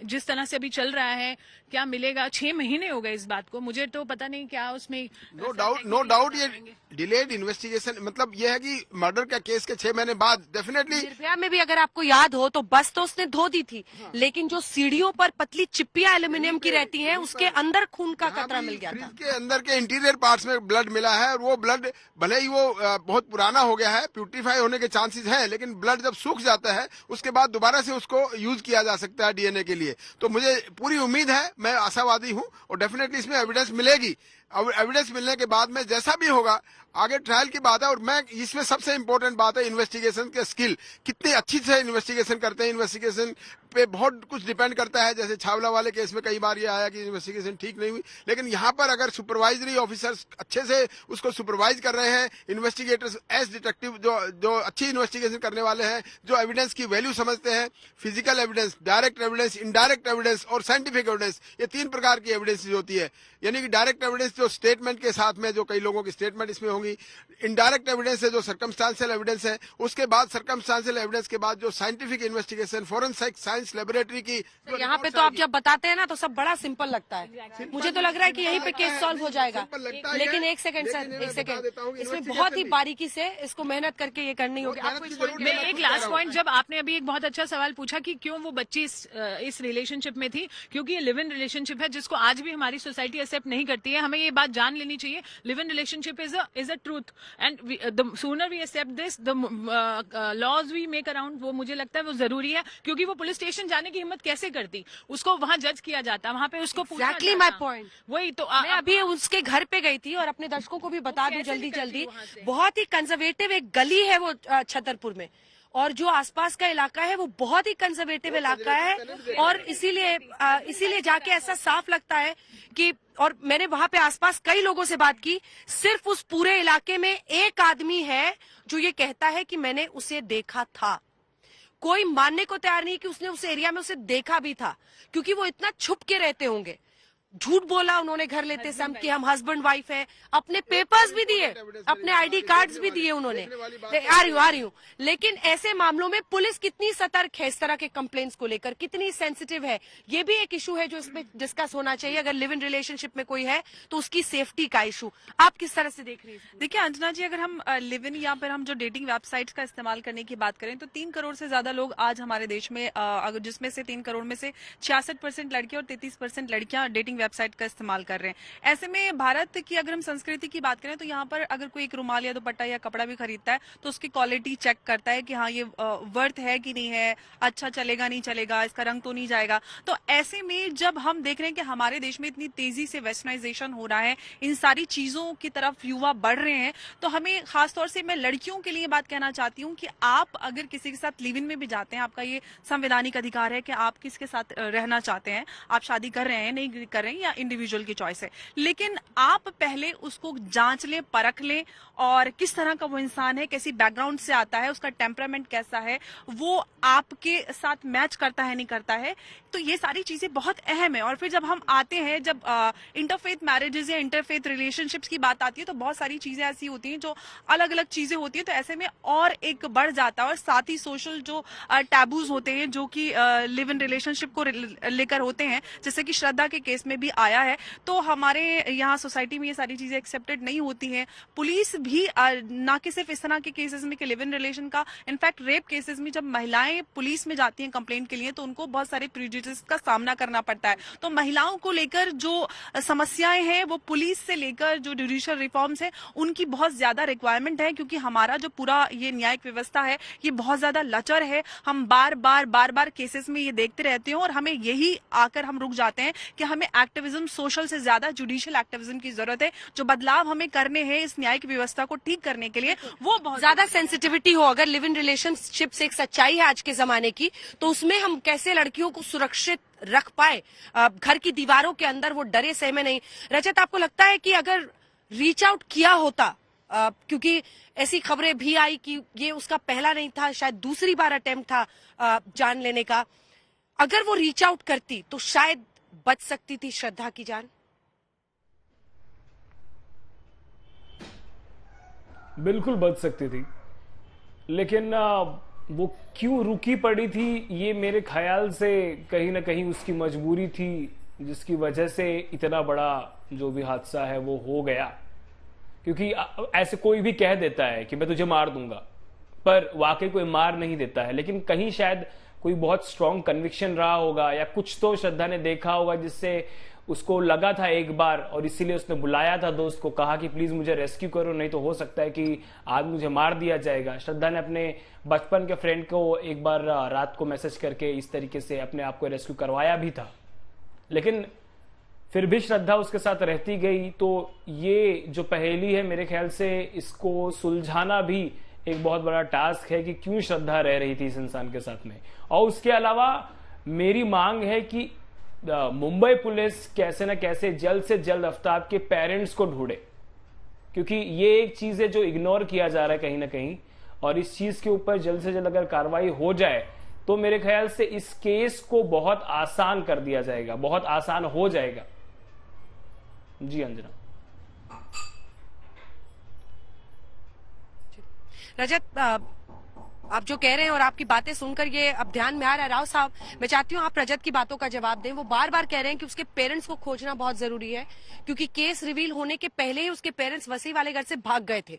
जिस तरह से अभी चल रहा है, क्या मिलेगा? 6 महीने हो गए इस बात को, मुझे तो पता नहीं क्या उसमें। नो डाउट ये डिलेड इन्वेस्टिगेशन, मतलब ये है कि मर्डर का केस के 6 महीने बाद डेफिनेटली। निर्भया में भी अगर आपको याद हो तो बस तो उसने धो दी थी, लेकिन जो सीढ़ियों पर पतली चिप्पियां एल्यूमिनियम की रहती हैं, उसके अंदर खून का कतरा मिल गया था। के अंदर के इंटीरियर पार्ट्स में ब्लड मिला है, और वो ब्लड भले ही वो बहुत पुराना हो गया है, प्यूरिफाई होने के चांसेस हैं, लेकिन ब्लड जब सूख जाता है उसके बाद दोबारा से उसको यूज किया जा सकता है डीएनए के लिए। तो मुझे पूरी उम्मीद है, मैं आशावादी हूं, और डेफिनेटली इसमें एविडेंस मिलेगी। अब एविडेंस मिलने के बाद में जैसा भी होगा आगे ट्रायल की बात है। और मैं इसमें सबसे इंपॉर्टेंट बात है इन्वेस्टिगेशन के स्किल, कितनी अच्छी से इन्वेस्टिगेशन करते हैं। इन्वेस्टिगेशन पे बहुत कुछ डिपेंड करता है। जैसे छावला वाले केस में कई बार ये आया कि इन्वेस्टिगेशन ठीक नहीं हुई, लेकिन यहाँ पर अगर सुपरवाइजरी ऑफिसर्स अच्छे से उसको सुपरवाइज कर रहे हैं, इन्वेस्टिगेटर्स एज डिटेक्टिव जो अच्छी इन्वेस्टिगेशन करने वाले हैं, जो एविडेंस की वैल्यू समझते हैं, physical evidence, direct evidence, indirect evidence और साइंटिफिक एविडेंस, ये 3 प्रकार की एविडेंस होती है। यानी कि डायरेक्ट एविडेंस जो स्टेटमेंट के साथ में, जो कई लोगों की स्टेटमेंट इसमें होंगी, इनडायरेक्ट एविडेंस है जो सर्कमस्टांशियल एविडेंस है, उसके बाद सर्कमस्टांशियल एविडेंस के बाद जो scientific investigation, forensic science laboratory की। यहाँ पे तो आप जब बताते हैं ना तो सब बड़ा सिंपल लगता है। मुझे तो लग रहा है कि यहीं पे केस सॉल्व हो जाएगा, लेकिन एक सेकंड सर, एक सेकंड, इसमें बहुत ही बारीकी से इसको मेहनत करके ये करनी होगी। मैं एक लास्ट पॉइंट, जब आपने अभी एक बहुत अच्छा सवाल पूछा कि क्यों वो बच्ची इस रिलेशनशिप में थी, क्योंकि ये लिव इन रिलेशनशिप है जिसको आज भी हमारी सोसाइटी एक्सेप्ट नहीं करती है। हमें ये बात जान लेनी चाहिए, live in relationship is a truth, and the sooner we accept this, the laws we make around, वो मुझे लगता है वो जरूरी है। क्योंकि वो पुलिस स्टेशन जाने की हिम्मत कैसे करती, उसको वहां जज किया जाता, वहां पे उसको एग्जैक्टली माय पॉइंट। वही तो मैं अभी उसके घर पे गई थी, और अपने दर्शकों को भी बता दूं जल्दी, बहुत ही कंजर्वेटिव एक गली है वो छतरपुर में, और जो आसपास का इलाका है वो बहुत ही कंजर्वेटिव इलाका है, और इसीलिए जाके ऐसा साफ लगता है कि, और मैंने वहां पे आसपास कई लोगों से बात की, सिर्फ उस पूरे इलाके में एक आदमी है जो ये कहता है कि मैंने उसे देखा था। कोई मानने को तैयार नहीं कि उसने उस एरिया में उसे देखा भी था, क्योंकि वो इतना छुप के रहते होंगे। झूठ बोला उन्होंने घर लेते समय कि हम हस्बैंड वाइफ हैं, अपने पेपर्स भी दिए, अपने आईडी कार्ड्स भी दिए उन्होंने। आ रही हूँ, लेकिन ऐसे मामलों में पुलिस कितनी सतर्क है इस तरह के कंप्लेंट्स को लेकर, कितनी सेंसिटिव है, ये भी एक इशू है जो इसमें डिस्कस होना चाहिए। अगर लिव इन रिलेशनशिप में कोई है तो उसकी सेफ्टी का इशू आप किस तरह से देख रही हैं? देखिए अंजना जी, अगर हम लिव इन या फिर हम जो डेटिंग वेबसाइट्स का इस्तेमाल करने की बात करें तो 3 करोड़ से ज्यादा लोग आज हमारे देश में, जिसमें से 3 करोड़ में से 66% लड़के और 33% लड़कियां डेटिंग वेबसाइट का इस्तेमाल कर रहे हैं। ऐसे में भारत की अगर हम संस्कृति की बात करें तो यहाँ पर अगर कोई एक रुमाल या दुपट्टा या कपड़ा भी खरीदता है तो उसकी क्वालिटी चेक करता है कि हाँ ये वर्थ है कि नहीं है, अच्छा चलेगा नहीं चलेगा, इसका रंग तो नहीं जाएगा। तो ऐसे में जब हम देख रहे हैं कि हमारे देश में इतनी तेजी से वेस्टर्नाइजेशन हो रहा है, इन सारी चीजों की तरफ युवा बढ़ रहे हैं, तो हमें खासतौर से मैं लड़कियों के लिए बात कहना चाहती हूँ कि आप अगर किसी के साथ लिव इन में भी जाते हैं, आपका ये संवैधानिक अधिकार है कि आप किसके साथ रहना चाहते हैं, आप शादी कर रहे हैं नहीं कर रहे हैं या इंडिविजुअल की चॉइस है, लेकिन आप पहले उसको जांच लें, परख लें, और किस तरह का वो इंसान है, कैसी बैकग्राउंड से आता है, उसका टेम्परामेंट कैसा है, वो आपके साथ मैच करता है नहीं करता है। तो ये सारी चीजें बहुत अहम है। और फिर जब हम आते हैं, जब इंटरफेथ मैरिजेस या इंटरफेथ रिलेशनशिप्स की बात आती है तो बहुत सारी चीजें ऐसी होती हैं जो अलग अलग चीजें होती है, तो ऐसे में और एक बढ़ जाता है। और साथ ही सोशल जो टैबूज होते हैं जो कि लिव इन रिलेशनशिप को लेकर होते हैं, जैसे कि श्रद्धा के केस में भी आया है, तो हमारे यहाँ सोसाइटी में ये सारी चीजें एक्सेप्टेड नहीं होती हैं। पुलिस भी ना कि सिर्फ इस तरह के केसेस में कि लिव इन रिलेशन का, इनफैक्ट रेप केसेस में जब महिलाएं पुलिस में जाती हैं कंप्लेंट के लिए तो उनको बहुत सारे प्रेजुडिस का सामना करना पड़ता है। तो महिलाओं को लेकर जो समस्याएं हैं वो पुलिस से लेकर जो जुडिशियल रिफॉर्म्स है उनकी बहुत ज्यादा रिक्वायरमेंट है, क्योंकि हमारा जो पूरा ये न्यायिक व्यवस्था है ये बहुत ज्यादा लचर है। हम बार बार केसेस में ये देखते रहते हैं और हमें यही आकर हम रुक जाते हैं कि हमें एक्टिविज्म, सोशल से ज्यादा जुडिशियल एक्टिविज्म की जरूरत है। जो बदलाव हमें करने हैं इस न्यायिक व्यवस्था को ठीक करने के लिए, वो बहुत ज्यादा सेंसिटिविटी हो। अगर लिव इन रिलेशनशिप से एक सच्चाई है आज के जमाने की, तो उसमें हम कैसे लड़कियों को सुरक्षित रख पाए, घर की दीवारों के अंदर वो डरे सहमे नहीं। रजत, आपको लगता है कि अगर रीच आउट किया होता, क्योंकि ऐसी खबरें भी आई कि ये उसका पहला नहीं था, शायद दूसरी बार अटेम्प्ट था जान लेने का, अगर वो रीच आउट करती तो शायद बच सकती थी श्रद्धा की जान? बिल्कुल बच सकती थी, लेकिन वो क्यों रुकी पड़ी थी, ये मेरे ख्याल से कहीं ना कहीं उसकी मजबूरी थी, जिसकी वजह से इतना बड़ा जो भी हादसा है वो हो गया। क्योंकि ऐसे कोई भी कह देता है कि मैं तुझे मार दूंगा, पर वाकई कोई मार नहीं देता है, लेकिन कहीं शायद कोई बहुत स्ट्रांग कन्विक्शन रहा होगा, या कुछ तो श्रद्धा ने देखा होगा जिससे उसको लगा था एक बार, और इसीलिए उसने बुलाया था दोस्त को, कहा कि प्लीज मुझे रेस्क्यू करो, नहीं तो हो सकता है कि आज मुझे मार दिया जाएगा। श्रद्धा ने अपने बचपन के फ्रेंड को एक बार रात को मैसेज करके इस तरीके से अपने आप को रेस्क्यू करवाया भी था, लेकिन फिर भी श्रद्धा उसके साथ रहती गई। तो ये जो पहेली है, मेरे ख्याल से इसको सुलझाना भी एक बहुत बड़ा टास्क है कि क्यों श्रद्धा रह रही थी इस इंसान के साथ में। और उसके अलावा मेरी मांग है कि मुंबई पुलिस कैसे न कैसे जल्द से जल्द आफ्ताब के पेरेंट्स को ढूंढे, क्योंकि ये एक चीज है जो इग्नोर किया जा रहा है कहीं ना कहीं, और इस चीज के ऊपर जल्द से जल्द अगर कार्रवाई हो जाए तो मेरे ख्याल से इस केस को बहुत आसान कर दिया जाएगा, बहुत आसान हो जाएगा। जी अंजना। रजत, आप जो कह रहे हैं और आपकी बातें सुनकर ये अब ध्यान में आ रहा है, राव साहब मैं चाहती हूँ आप रजत की बातों का जवाब दें। वो बार बार कह रहे हैं कि उसके पेरेंट्स को खोजना बहुत जरूरी है, क्योंकि केस रिवील होने के पहले ही उसके पेरेंट्स वसी वाले घर से भाग गए थे।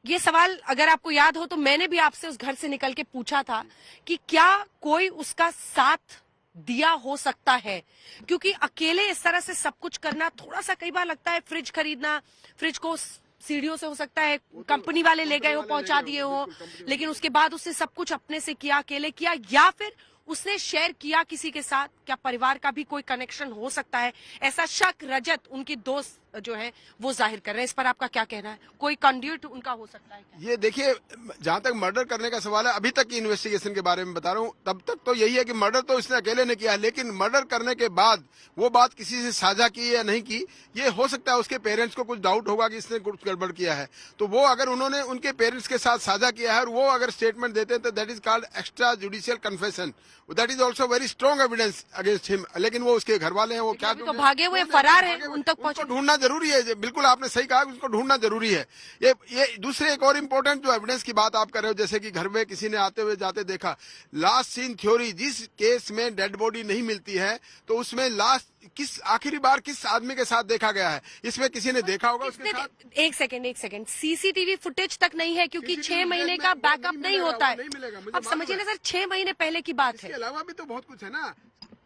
ये सवाल अगर आपको याद हो तो मैंने भी आपसे उस घर से निकल के पूछा था कि क्या कोई उसका साथ दिया हो सकता है, क्योंकि अकेले इस तरह से सब कुछ करना थोड़ा सा कई बार लगता है। फ्रिज खरीदना, फ्रिज को सीढ़ियों से हो सकता है कंपनी वाले ले गए हो, पहुंचा दिए हो, लेकिन उसके बाद उसने सब कुछ अपने से किया, अकेले किया, या फिर उसने शेयर किया किसी के साथ। क्या परिवार का भी कोई कनेक्शन हो सकता है? ऐसा शक रजत उनकी दोस्त जो है वो जाहिर कर रहे हैं। इस पर आपका क्या कहना है? कोई कंड्यूट उनका हो सकता है क्या? ये देखिए, जहां तक मर्डर करने का सवाल है, अभी तक की इन्वेस्टिगेशन के बारे में बता रहा हूँ, तब तक तो यही है कि मर्डर तो इसने अकेले ने किया है, लेकिन मर्डर करने के बाद वो बात किसी से साझा की या नहीं की, ये हो सकता है उसके पेरेंट्स को कुछ डाउट होगा कि इसने कुछ गड़बड़ किया है। तो वो अगर उन्होंने उनके पेरेंट्स के साथ साझा किया है और वो अगर स्टेटमेंट देते हैं तो that is called extra judicial confession, that is also very strong evidence against him. लेकिन वो उसके घर वाले हैं, वो क्या तो भागे हुए फरार है, उन तक पहुंच ढूंढना जरूरी है। बिल्कुल आपने सही कहा, उसको ढूंढना जरूरी है। ये दूसरे एक और इम्पोर्टेंट जो एविडेंस की बात आप कर रहे हो, जैसे कि घर में किसी ने आते हुए जाते देखा, लास्ट सीन थ्योरी, जिस केस में डेड बॉडी नहीं मिलती है तो उसमें लास्ट आखिरी बार किस आदमी के साथ देखा गया है, इसमें किसी ने देखा होगा उसके साथ। एक सेकंड, सीसीटीवी फुटेज तक नहीं है, क्योंकि 6 महीने का बैकअप नहीं होता है। अब समझिए ना सर, 6 महीने पहले की बात है। इसके अलावा भी तो बहुत कुछ है ना।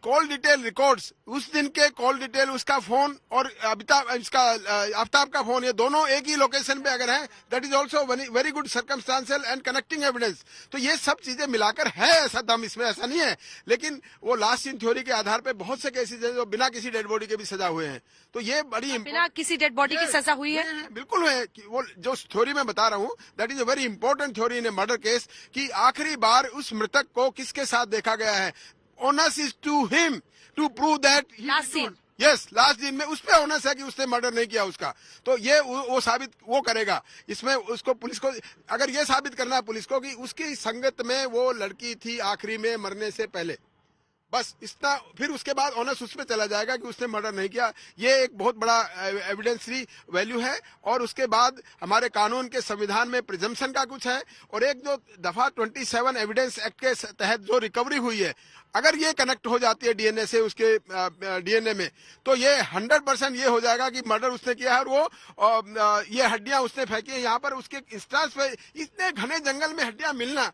कॉल डिटेल रिकॉर्ड्स, उस दिन के कॉल डिटेल, उसका फोन और आफ्ताब का फोन, ये दोनों एक ही लोकेशन पे अगर है, that is also very good circumstantial and connecting evidence. तो ये सब चीजें मिलाकर है ऐसा दम इसमें, ऐसा नहीं है। लेकिन वो लास्ट सीन थ्योरी के आधार पे बहुत से केसेज हैं जो बिना किसी डेड बॉडी के भी सजा हुए हैं। तो ये बड़ी बिना किसी डेड बॉडी की सजा हुई है, बिल्कुल है। वो जो थ्योरी में बता रहा हूँ, that is a very important theory in A murder case, कि आखिरी बार उस मृतक को किसके साथ देखा गया है। onus is to him to prove that last scene. Yes, last दिन में उस पे onus है कि उसने मर्डर नहीं किया उसका। तो ये वो साबित वो करेगा। इसमें उसको पुलिस को अगर ये साबित करना है पुलिस को कि उसकी संगत में वो लड़की थी आखिरी में मरने से पहले, बस इतना, फिर उसके बाद ऑनस उस पर चला जाएगा कि उसने मर्डर नहीं किया। ये एक बहुत बड़ा एविडेंसरी वैल्यू है। और उसके बाद हमारे कानून के संविधान में प्रिजम्पशन का कुछ है, और एक जो दफा 27 एविडेंस एक्ट के तहत जो रिकवरी हुई है, अगर ये कनेक्ट हो जाती है डीएनए से, उसके डीएनए में, तो ये 100% ये हो जाएगा कि मर्डर उसने किया है। और वो ये हड्डियां उसने फेंकी है यहाँ पर, उसके इंस्टांस पे इतने घने जंगल में हड्डियां मिलना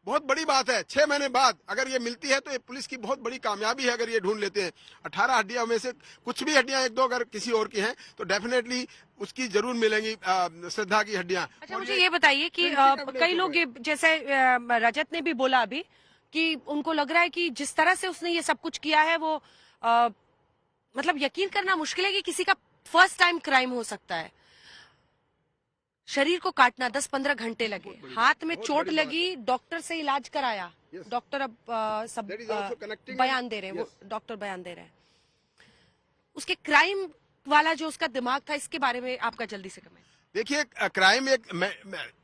बहुत बड़ी बात है। 6 महीने बाद अगर ये मिलती है तो ये पुलिस की बहुत बड़ी कामयाबी है। अगर ये ढूंढ लेते हैं 18 हड्डियां में से कुछ भी हड्डियां एक दो अगर किसी और की हैं तो डेफिनेटली उसकी जरूर मिलेंगी श्रद्धा की हड्डियां। अच्छा, मुझे ये बताइए कि कई लोग ये, जैसे रजत ने भी बोला अभी, कि उनको लग रहा है कि जिस तरह से उसने ये सब कुछ किया है वो मतलब यकीन करना मुश्किल है कि किसी का फर्स्ट टाइम क्राइम हो सकता है। शरीर को काटना 10-15 घंटे लगे, हाथ में चोट लगी, डॉक्टर से इलाज कराया, डॉक्टर अब सब बयान दे रहे हैं, वो डॉक्टर बयान दे रहे हैं। उसके क्राइम वाला जो उसका दिमाग था, इसके बारे में आपका जल्दी से कमेंट। देखिए, क्राइम एक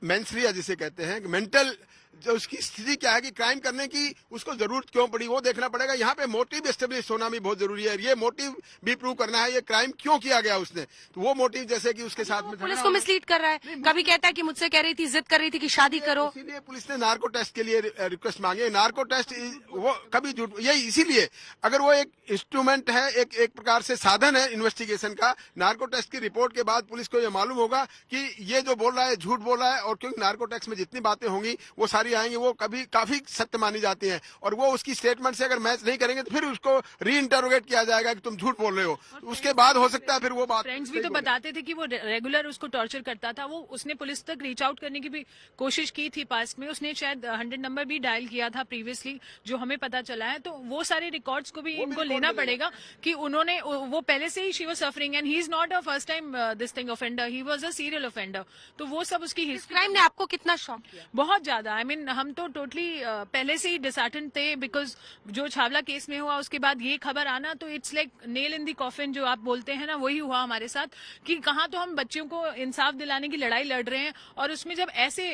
मेंसरिया जिसे कहते हैं, मेंटल जो उसकी स्थिति क्या है कि क्राइम करने की उसको जरूरत क्यों पड़ी वो देखना पड़ेगा। यहाँ पे मोटिव एस्टेब्लिश होना भी बहुत जरूरी है। ये मोटिव भी प्रूव करना है, ये क्राइम क्यों किया गया उसने। तो वो मोटिव जैसे कि उसके साथ में पुलिस को मिसलीड कर रहा है, कभी कहता है कि मुझसे कह रही थी, जिद कर रही थी कि शादी करो। इसीलिए पुलिस ने नार्को टेस्ट के लिए रिक्वेस्ट मांगी है। नार्को टेस्ट वो कभी झूठ, ये इसीलिए अगर वो एक इंस्ट्रूमेंट है, एक प्रकार से साधन है इन्वेस्टिगेशन का, नार्को टेस्ट की रिपोर्ट के बाद पुलिस को ये मालूम होगा कि ये जो बोल रहा है झूठ बोल रहा है। और क्योंकि नार्को टेस्ट में जितनी बातें होंगी वो सारी आएंगी, वो कभी काफी सत्य मानी जाती हैं। और वो उसकी स्टेटमेंट से अगर मैच नहीं करेंगे तो फिर उसको री इंटरोगेट किया जाएगा कि तुम झूठ बोल रहे हो। उसके बाद हो सकता है फिर वो बात। फ्रेंड्स भी तो बताते थे कि वो रेगुलर उसको टॉर्चर करता था। वो उसने पुलिस तक रीच आउट करने की भी कोशिश की थी पास्ट में। उसने शायद 100 नंबर भी डायल किया था प्रीवियसली, जो हमें पता चला है। तो वो सारे रिकॉर्ड्स को भी इनको लेना पड़ेगा कि उन्होंने, वो पहले से ही she was suffering and he is not a first time this thing offender, he was a serial offender. तो वो सब उसकी हिस्ट्री। क्राइम ने आपको कितना शॉक किया? बहुत ज्यादा। आई मीन हम तो टोटली पहले से ही डिसहार्टेंड थे, बिकॉज जो छावला केस में हुआ उसके बाद ये खबर आना तो it's like nail in the coffin जो आप बोलते हैं ना, वही हुआ हमारे साथ। कि कहाँ तो हम बच्चियों को इंसाफ दिलाने की लड़ाई लड़ रहे हैं और उसमें जब ऐसे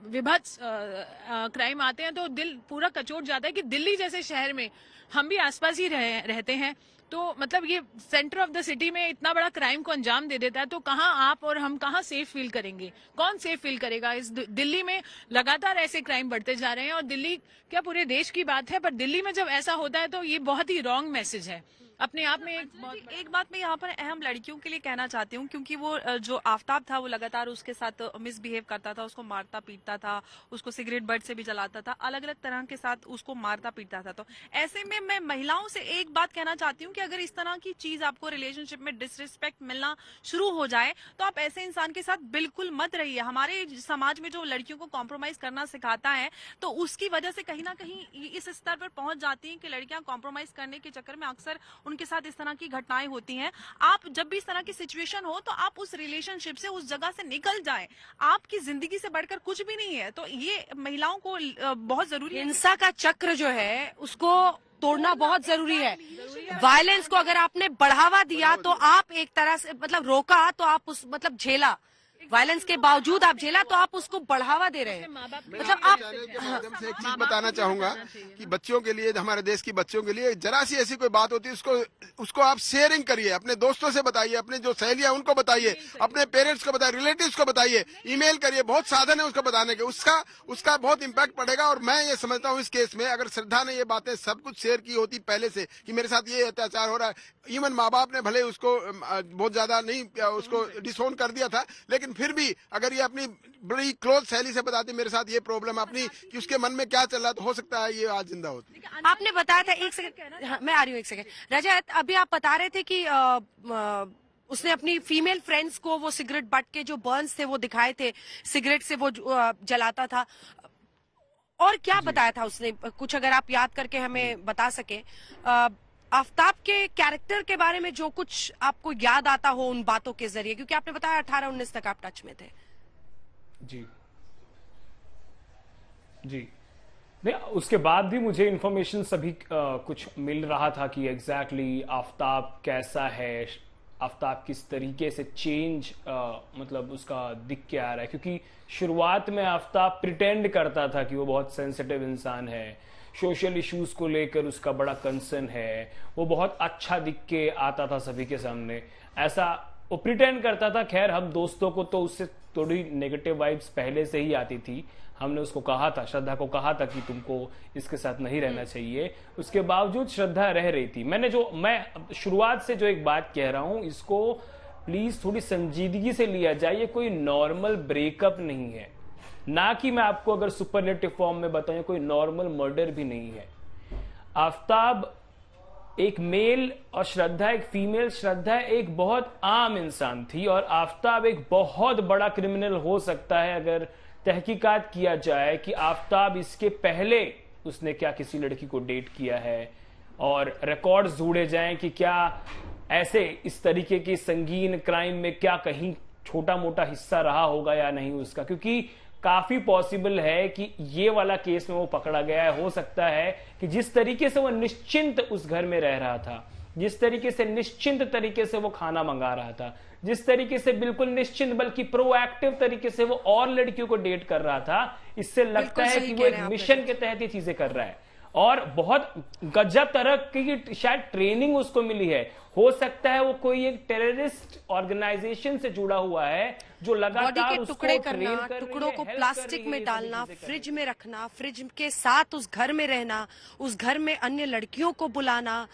विभत्स क्राइम आते हैं तो दिल पूरा कचोट जाता है कि दिल्ली जैसे शहर में हम भी आसपास ही रहते हैं, तो मतलब ये सेंटर ऑफ द सिटी में इतना बड़ा क्राइम को अंजाम दे देता है, तो कहाँ आप और हम कहाँ सेफ फील करेंगे? कौन सेफ फील करेगा? इस दिल्ली में लगातार ऐसे क्राइम बढ़ते जा रहे हैं और दिल्ली क्या पूरे देश की बात है, पर दिल्ली में जब ऐसा होता है तो ये बहुत ही रॉन्ग मैसेज है अपने आप में। एक बात मैं यहाँ पर अहम लड़कियों के लिए कहना चाहती हूँ, क्योंकि वो जो आफ्ताब था वो लगातार उसके साथ मिसबिहेव करता था, उसको मारता पीटता था, उसको सिगरेट बट से भी जलाता था, अलग अलग तरह के साथ उसको मारता पीटता था। तो ऐसे में मैं महिलाओं से एक बात कहना चाहती हूँ कि अगर इस तरह की चीज आपको रिलेशनशिप में डिसरिस्पेक्ट मिलना शुरू हो जाए तो आप ऐसे इंसान के साथ बिल्कुल मत रहिए। हमारे समाज में जो लड़कियों को कॉम्प्रोमाइज करना सिखाता है तो उसकी वजह से कहीं ना कहीं इस स्तर पर पहुंच जाती है कि लड़कियां कॉम्प्रोमाइज करने के चक्कर में अक्सर उनके साथ इस तरह की घटनाएं होती हैं। आप जब भी इस तरह की सिचुएशन हो तो आप उस रिलेशनशिप से, उस जगह से निकल जाएं। आपकी जिंदगी से बढ़कर कुछ भी नहीं है। तो ये महिलाओं को बहुत जरूरी है। हिंसा का चक्र जो है उसको तोड़ना बहुत जरूरी है। वायलेंस को अगर आपने बढ़ावा दिया तो आप एक तरह से मतलब रोका तो आप उस मतलब झेला, वायलेंस के बावजूद आप झेला तो आप उसको बढ़ावा दे रहे हैं। मतलब आप माध्यम से एक चीज बताना चाहूंगा कि बच्चों के लिए, हमारे देश की बच्चों के लिए जरा सी ऐसी कोई बात होती है उसको आप शेयरिंग करिए, अपने दोस्तों से बताइए, अपने जो सहेलियां उनको बताइए, अपने पेरेंट्स को बताइए, रिलेटिव्स को बताइए, ईमेल करिए, बहुत साधन है उसको बताने के, उसका बहुत इम्पैक्ट पड़ेगा। और मैं ये समझता हूँ इस केस में अगर श्रद्धा ने ये बातें सब कुछ शेयर की होती पहले से कि मेरे साथ ये अत्याचार हो रहा है, इवन माँ बाप ने भले उसको बहुत ज्यादा नहीं उसको डिसोन कर दिया था, लेकिन फिर भी अगर ये अपनी बड़ी क्लोज सहेली से बताती मेरे साथ ये प्रॉब्लम अपनी कि उसके मन में क्या चल रहा है, तो हो सकता है ये आज जिंदा होती। आपने बताया था, एक सेकंड, हाँ, मैं आ रही हूँ, एक सेकंड। रजत, अभी आप बता रहे थे कि उसने अपनी फीमेल फ्रेंड्स को वो सिगरेट बट के जो बर्न्स थे वो दिखाए थे, सिगरेट से वो जलाता था, और क्या बताया था उसने? कुछ अगर आप याद करके हमें बता सके, आफ्ताब के कैरेक्टर के बारे में जो कुछ आपको याद आता हो उन बातों के जरिए, क्योंकि आपने बताया 18-19 तक आप टच में थे। जी जी, नहीं, उसके बाद भी मुझे इंफॉर्मेशन सभी कुछ मिल रहा था कि एग्जैक्टली आफ्ताब कैसा है, आफ्ताब किस तरीके से चेंज मतलब उसका दिख के आ रहा है। क्योंकि शुरुआत में आफ्ताब प्रिटेंड करता था कि वो बहुत सेंसिटिव इंसान है, सोशल इश्यूज को लेकर उसका बड़ा कंसर्न है, वो बहुत अच्छा दिख के आता था सभी के सामने, ऐसा वो प्रिटेंड करता था। खैर, हम दोस्तों को तो उससे थोड़ी नेगेटिव वाइब्स पहले से ही आती थी। हमने उसको कहा था, श्रद्धा को कहा था कि तुमको इसके साथ नहीं रहना चाहिए, उसके बावजूद श्रद्धा रह रही थी। मैं शुरुआत से जो एक बात कह रहा हूं, इसको प्लीज थोड़ी संजीदगी से लिया जाए। ये कोई नॉर्मल ब्रेकअप नहीं है, ना कि मैं आपको अगर सुपरलेटिव फॉर्म में बताऊं कोई नॉर्मल मर्डर भी नहीं है। आफ्ताब एक मेल और श्रद्धा एक फीमेल, श्रद्धा एक बहुत आम इंसान थी, और आफ्ताब एक बहुत बड़ा क्रिमिनल हो सकता है अगर तहकीकात किया जाए कि आफ्ताब इसके पहले उसने क्या किसी लड़की को डेट किया है, और रिकॉर्ड्स ढूंढे जाएं कि क्या ऐसे इस तरीके के संगीन क्राइम में क्या कहीं छोटा मोटा हिस्सा रहा होगा या नहीं उसका। क्योंकि काफी पॉसिबल है कि ये वाला केस में वो पकड़ा गया है, हो सकता है कि जिस तरीके से वो निश्चिंत उस घर में रह रहा था, जिस तरीके से निश्चिंत तरीके से वो खाना मंगा रहा था, जिस तरीके से बिल्कुल निश्चिंत बल्कि प्रोएक्टिव तरीके से वो और लड़कियों को डेट कर रहा था, इससे लगता है कि वो एक मिशन के तहत ये चीजें कर रहा है और बहुत गजब तरह की शायद ट्रेनिंग उसको मिली है। हो सकता है वो कोई एक टेररिस्ट ऑर्गेनाइजेशन से जुड़ा हुआ है जो लगातार के टुकड़े करना, टुकड़ों को प्लास्टिक में डालना, फ्रिज में रखना, फ्रिज के साथ उस घर में रहना, उस घर में अन्य लड़कियों को बुलाना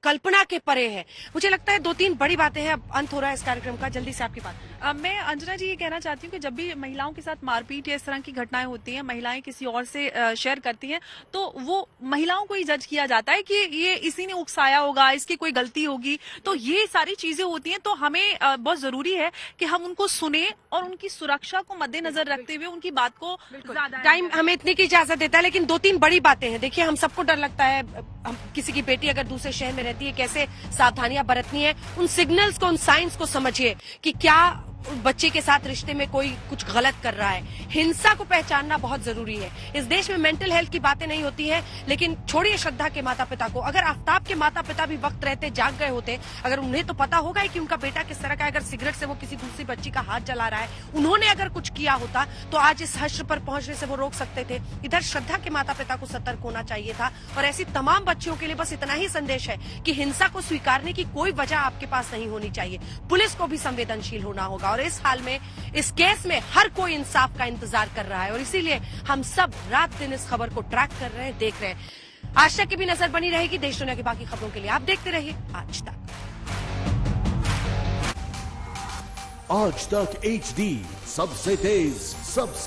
कल्पना के परे है। मुझे लगता है 2-3 बड़ी बातें हैं। अब अंत हो रहा है इस कार्यक्रम का, जल्दी से आपकी बात। मैं अंजना जी ये कहना चाहती हूँ कि जब भी महिलाओं के साथ मारपीट या इस तरह की घटनाएं होती हैं, महिलाएं किसी और से शेयर करती हैं, तो वो महिलाओं को ही जज किया जाता है कि ये इसी ने उकसाया होगा, इसकी कोई गलती होगी। तो ये सारी चीजें होती हैं, तो हमें बहुत जरूरी है कि हम उनको सुने और उनकी सुरक्षा को मद्देनजर रखते हुए उनकी बात को ज्यादा। टाइम हमें इतनी की इजाजत देता है, लेकिन 2-3 बड़ी बातें हैं। देखिए, हम सबको डर लगता है, हम किसी की बेटी अगर दूसरे शहर में रहती है कैसे सावधानियां बरतनी है। उन सिग्नल्स को, उन साइंस को समझिए कि क्या बच्चे के साथ रिश्ते में कोई कुछ गलत कर रहा है। हिंसा को पहचानना बहुत जरूरी है। इस देश में मेंटल हेल्थ की बातें नहीं होती हैं, लेकिन छोड़िए श्रद्धा के माता पिता को, अगर आफ्ताब के माता पिता भी वक्त रहते जाग गए होते, अगर उन्हें तो पता होगा ही कि उनका बेटा किस तरह का, अगर सिगरेट से वो किसी दूसरी बच्ची का हाथ जला रहा है, उन्होंने अगर कुछ किया होता तो आज इस हश्र पर पहुंचने से वो रोक सकते थे। इधर श्रद्धा के माता पिता को सतर्क होना चाहिए था। और ऐसी तमाम बच्चियों के लिए बस इतना ही संदेश है कि हिंसा को स्वीकारने की कोई वजह आपके पास नहीं होनी चाहिए। पुलिस को भी संवेदनशील होना होगा और इस हाल में, इस केस में हर कोई इंसाफ का इंतजार कर रहा है और इसीलिए हम सब रात दिन इस खबर को ट्रैक कर रहे हैं, देख रहे हैं। आज तक की भी नजर बनी रहेगी देश दुनिया की बाकी खबरों के लिए। आप देखते रहिए आज तक। आज तक HD, सबसे तेज, सबसे